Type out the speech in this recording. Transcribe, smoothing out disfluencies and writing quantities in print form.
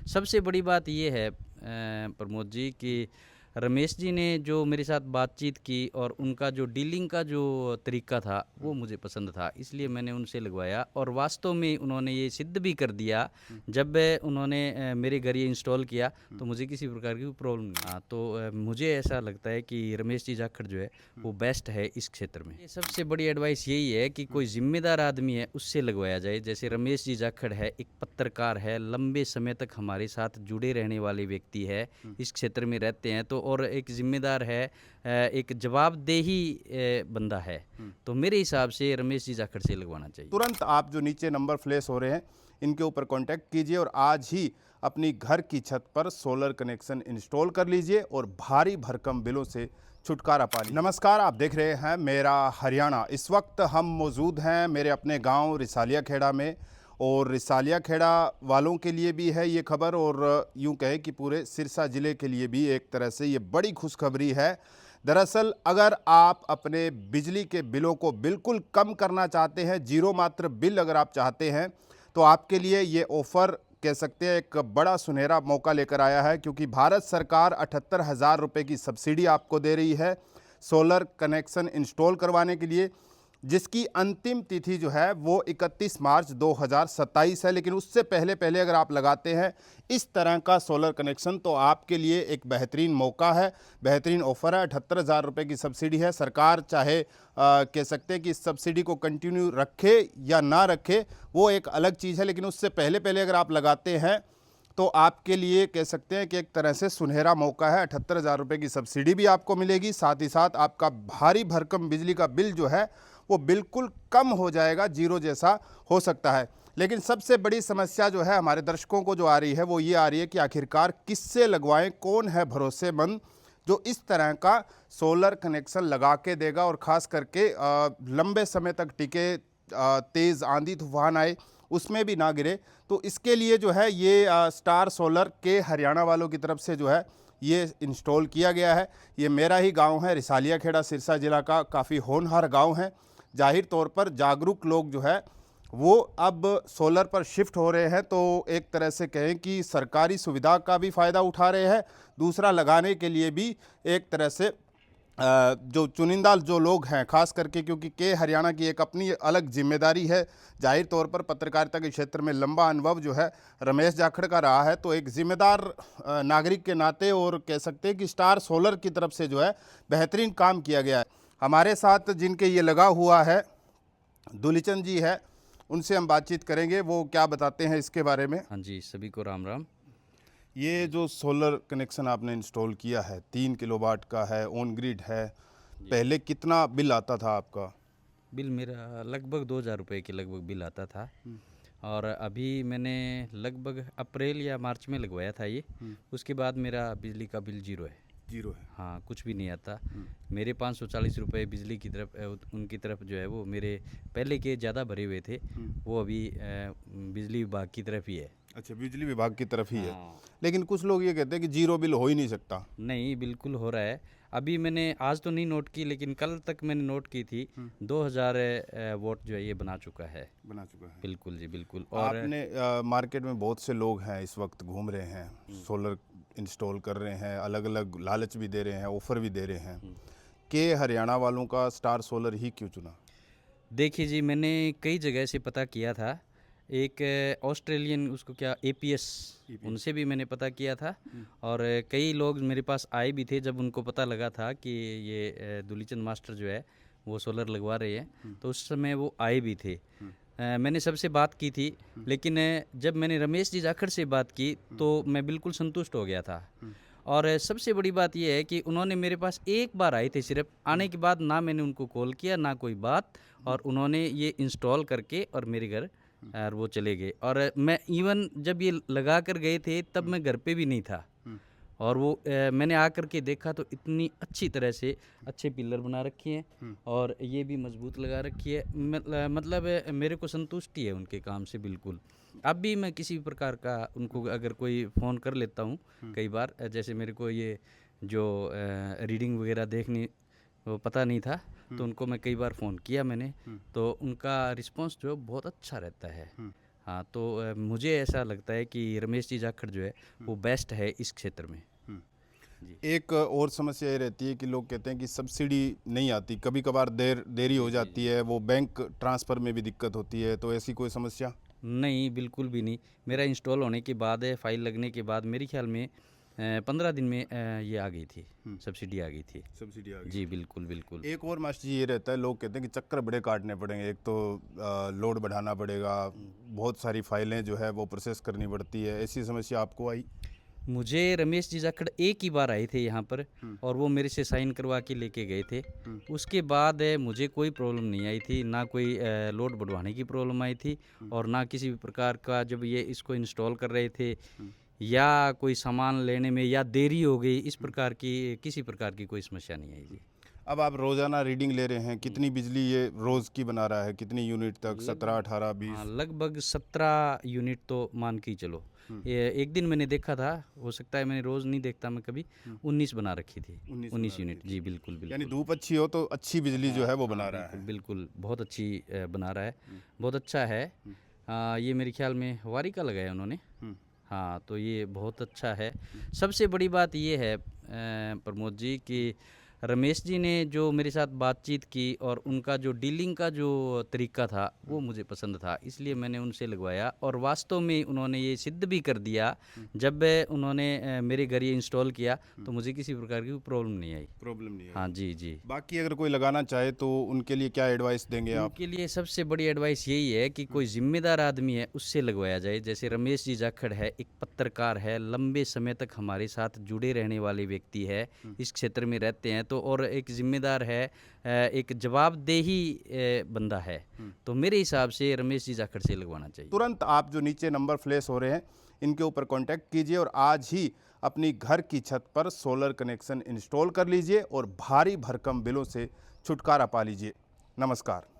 सबसे बड़ी बात ये है प्रमोद जी कि रमेश जी ने जो मेरे साथ बातचीत की और उनका जो डीलिंग का जो तरीका था वो मुझे पसंद था, इसलिए मैंने उनसे लगवाया और वास्तव में उन्होंने ये सिद्ध भी कर दिया। जब उन्होंने मेरे घर ये इंस्टॉल किया तो मुझे किसी प्रकार की प्रॉब्लम नहीं। तो मुझे ऐसा लगता है कि रमेश जी जाखड़ जो है वो बेस्ट है इस क्षेत्र में। ये सबसे बड़ी एडवाइस यही है कि कोई जिम्मेदार आदमी है उससे लगवाया जाए। जैसे रमेश जी जाखड़ है, एक पत्रकार है, लंबे समय तक हमारे साथ जुड़े रहने वाले व्यक्ति है, इस क्षेत्र में रहते हैं, तो और एक जिम्मेदार है, एक जवाबदेही बंदा है, तो मेरे हिसाब से रमेश जी जाखड़ से लगवाना चाहिए। तुरंत आप जो नीचे नंबर फ्लैश हो रहे हैं इनके ऊपर कांटेक्ट कीजिए और आज ही अपनी घर की छत पर सोलर कनेक्शन इंस्टॉल कर लीजिए और भारी भरकम बिलों से छुटकारा पा लीजिए। नमस्कार, आप देख रहे हैं मेरा हरियाणा। इस वक्त हम मौजूद हैं मेरे अपने गांव रिसालिया खेड़ा में और रिसालिया खेड़ा वालों के लिए भी है ये खबर और यूं कहें कि पूरे सिरसा ज़िले के लिए भी एक तरह से ये बड़ी खुशखबरी है। दरअसल अगर आप अपने बिजली के बिलों को बिल्कुल कम करना चाहते हैं, जीरो मात्र बिल अगर आप चाहते हैं, तो आपके लिए ये ऑफ़र कह सकते हैं एक बड़ा सुनहरा मौका लेकर आया है, क्योंकि भारत सरकार 78,000 रुपये की सब्सिडी आपको दे रही है सोलर कनेक्शन इंस्टॉल करवाने के लिए, जिसकी अंतिम तिथि जो है वो 31 मार्च 2027 है। लेकिन उससे पहले पहले अगर आप लगाते हैं इस तरह का सोलर कनेक्शन तो आपके लिए एक बेहतरीन मौका है, बेहतरीन ऑफर है। 78,000 रुपये की सब्सिडी है। सरकार चाहे कह सकते हैं कि इस सब्सिडी को कंटिन्यू रखे या ना रखे वो एक अलग चीज़ है, लेकिन उससे पहले पहले अगर आप लगाते हैं तो आपके लिए कह सकते हैं कि एक तरह से सुनहरा मौका है। 78,000 रुपये की सब्सिडी भी आपको मिलेगी, साथ ही साथ आपका भारी भरकम बिजली का बिल जो है वो बिल्कुल कम हो जाएगा, जीरो जैसा हो सकता है। लेकिन सबसे बड़ी समस्या जो है हमारे दर्शकों को जो आ रही है वो ये आ रही है कि आखिरकार किससे लगवाएं, कौन है भरोसेमंद जो इस तरह का सोलर कनेक्शन लगा के देगा और ख़ास करके लंबे समय तक टिके, तेज़ आंधी तूफान आए उसमें भी ना गिरे। तो इसके लिए जो है ये स्टार सोलर के हरियाणा वालों की तरफ से जो है ये इंस्टॉल किया गया है। ये मेरा ही गांव है, रिसालिया खेड़ा सिरसा जिला का काफ़ी होनहार गांव है। जाहिर तौर पर जागरूक लोग जो है वो अब सोलर पर शिफ्ट हो रहे हैं, तो एक तरह से कहें कि सरकारी सुविधा का भी फ़ायदा उठा रहे हैं, दूसरा लगाने के लिए भी एक तरह से जो चुनिंदा जो लोग हैं खास करके, क्योंकि के हरियाणा की एक अपनी अलग जिम्मेदारी है। जाहिर तौर पर पत्रकारिता के क्षेत्र में लंबा अनुभव जो है रमेश जाखड़ का रहा है, तो एक जिम्मेदार नागरिक के नाते और कह सकते हैं कि स्टार सोलर की तरफ से जो है बेहतरीन काम किया गया है। हमारे साथ जिनके ये लगा हुआ है दुलीचंद जी है, उनसे हम बातचीत करेंगे, वो क्या बताते हैं इसके बारे में। हाँ जी, सभी को राम राम। ये जो सोलर कनेक्शन आपने इंस्टॉल किया है 3 किलोवाट का है, ऑन ग्रिड है, पहले कितना बिल आता था आपका? बिल मेरा लगभग 2,000 रुपये के लगभग बिल आता था और अभी मैंने लगभग अप्रैल या मार्च में लगवाया था ये। उसके बाद मेरा बिजली का बिल जीरो है। जीरो है। हाँ, कुछ भी नहीं आता। मेरे 540 रुपये बिजली की तरफ उनकी तरफ जो है वो मेरे पहले के ज़्यादा भरे हुए थे, वो अभी बिजली विभाग की तरफ ही है। अच्छा, बिजली विभाग की तरफ ही है। हाँ। लेकिन कुछ लोग ये कहते हैं कि जीरो बिल हो ही नहीं सकता। नहीं, बिल्कुल हो रहा है। अभी मैंने आज तो नहीं नोट की, लेकिन कल तक मैंने नोट की थी। 2,000 वोट जो है ये बना चुका है। बिल्कुल जी, बिल्कुल। और आपने मार्केट में बहुत से लोग हैं इस वक्त घूम रहे हैं, सोलर इंस्टॉल कर रहे हैं, अलग अलग लालच भी दे रहे हैं, ऑफर भी दे रहे हैं, कि हरियाणा वालों का स्टार सोलर ही क्यों चुना? देखिए जी, मैंने कई जगह से पता किया था। एक ऑस्ट्रेलियन, उसको क्या एपीएस, उनसे भी मैंने पता किया था और कई लोग मेरे पास आए भी थे जब उनको पता लगा था कि ये दुलीचंद मास्टर जो है वो सोलर लगवा रहे हैं, तो उस समय वो आए भी थे। मैंने सबसे बात की थी, लेकिन जब मैंने रमेश जी जाखड़ से बात की तो मैं बिल्कुल संतुष्ट हो गया था। और सबसे बड़ी बात यह है कि उन्होंने मेरे पास एक बार आए थे सिर्फ, आने के बाद ना मैंने उनको कॉल किया ना कोई बात, और उन्होंने ये इंस्टॉल करके और मेरे घर और वो चले गए। और मैं इवन जब ये लगा कर गए थे तब मैं घर पे भी नहीं था, और वो मैंने आकर के देखा तो इतनी अच्छी तरह से अच्छे पिलर बना रखे हैं और ये भी मजबूत लगा रखी है। मतलब मेरे को संतुष्टि है उनके काम से बिल्कुल। अब भी मैं किसी प्रकार का उनको अगर कोई फ़ोन कर लेता हूँ कई बार, जैसे मेरे को ये जो रीडिंग वगैरह देखनी वो पता नहीं था, तो उनको मैं कई बार फ़ोन किया मैंने, तो उनका रिस्पांस जो है बहुत अच्छा रहता है। हाँ, तो मुझे ऐसा लगता है कि रमेश जी जाखड़ जो है वो बेस्ट है इस क्षेत्र में। जी। एक और समस्या ये रहती है कि लोग कहते हैं कि सब्सिडी नहीं आती, कभी कभार देरी हो जाती है, वो बैंक ट्रांसफ़र में भी दिक्कत होती है, तो ऐसी कोई समस्या? नहीं, बिल्कुल भी नहीं। मेरा इंस्टॉल होने के बाद फाइल लगने के बाद मेरे ख्याल में 15 दिन में ये आ गई थी, सब्सिडी आ गई थी। सब्सिडी आ गई। जी, बिल्कुल, बिल्कुल। एक और मास्टर जी ये रहता है, लोग कहते हैं कि चक्कर बड़े काटने पड़ेंगे, एक तो लोड बढ़ाना पड़ेगा, बहुत सारी फाइलें जो है वो प्रोसेस करनी पड़ती है, ऐसी समस्या आपको आई? मुझे रमेश जी जाखड़ एक ही बार आए थे यहाँ पर और वो मेरे से साइन करवा के लेके गए थे। उसके बाद मुझे कोई प्रॉब्लम नहीं आई थी, ना कोई लोड बढ़वाने की प्रॉब्लम आई थी और ना किसी भी प्रकार का, जब ये इसको इंस्टॉल कर रहे थे या कोई सामान लेने में या देरी हो गई, इस प्रकार की किसी प्रकार की कोई समस्या नहीं आई जी। अब आप रोज़ाना रीडिंग ले रहे हैं, कितनी बिजली ये रोज़ की बना रहा है, कितनी यूनिट तक? 17, 18, 20? हाँ, लगभग 17 यूनिट तो मान के ही चलो। ये एक दिन मैंने देखा था, हो सकता है मैंने रोज़ नहीं देखता मैं कभी, 19 बना रखी थी। 19 यूनिट। जी, बिल्कुल, यानी बिल्कुल। धूप अच्छी हो तो अच्छी बिजली जो है वो बना रहा है। बिल्कुल, बहुत अच्छी बना रहा है, बहुत अच्छा है। ये मेरे ख्याल में वारी का लगाया उन्होंने। हाँ, तो ये बहुत अच्छा है। सबसे बड़ी बात ये है प्रमोद जी कि रमेश जी ने जो मेरे साथ बातचीत की और उनका जो डीलिंग का जो तरीका था वो मुझे पसंद था, इसलिए मैंने उनसे लगवाया और वास्तव में उन्होंने ये सिद्ध भी कर दिया। जब उन्होंने मेरे घर ये इंस्टॉल किया तो मुझे किसी प्रकार की प्रॉब्लम नहीं आई। प्रॉब्लम नहीं है। हाँ जी, जी। बाकी अगर कोई लगाना चाहे तो उनके लिए क्या एडवाइस देंगे आप? उनके लिए सबसे बड़ी एडवाइस यही है कि कोई जिम्मेदार आदमी है उससे लगवाया जाए। जैसे रमेश जी जाखड़ है, एक पत्रकार है, लंबे समय तक हमारे साथ जुड़े रहने वाले व्यक्ति है, इस क्षेत्र में रहते हैं, तो और एक जिम्मेदार है, एक जवाबदेही बंदा है, तो मेरे हिसाब से रमेश जी जाखड़ से लगवाना चाहिए। तुरंत आप जो नीचे नंबर फ्लैश हो रहे हैं इनके ऊपर कांटेक्ट कीजिए और आज ही अपनी घर की छत पर सोलर कनेक्शन इंस्टॉल कर लीजिए और भारी भरकम बिलों से छुटकारा पा लीजिए। नमस्कार।